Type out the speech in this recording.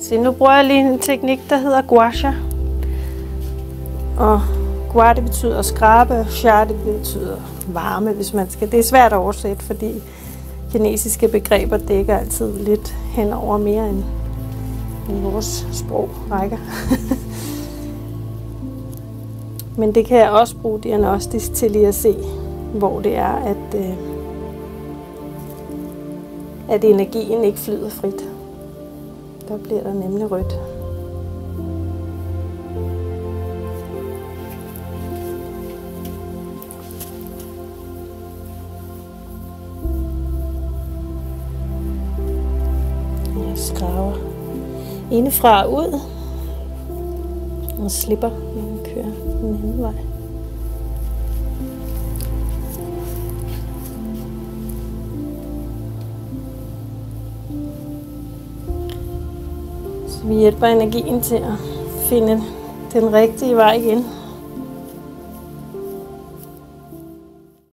Så nu bruger jeg lige en teknik, der hedder gua sha. Og gua, det betyder skrabe, og sha, det betyder varme, hvis man skal. Det er svært at oversætte, fordi kinesiske begreber dækker altid lidt hen over mere end vores sprog rækker. Men det kan jeg også bruge diagnostisk til lige at se, hvor det er, at energien ikke flyder frit. Der bliver der nemlig rødt. Jeg skraver indefra og ud og slipper, når man kører den anden vej. Så vi hjælper energien til at finde den rigtige vej igen.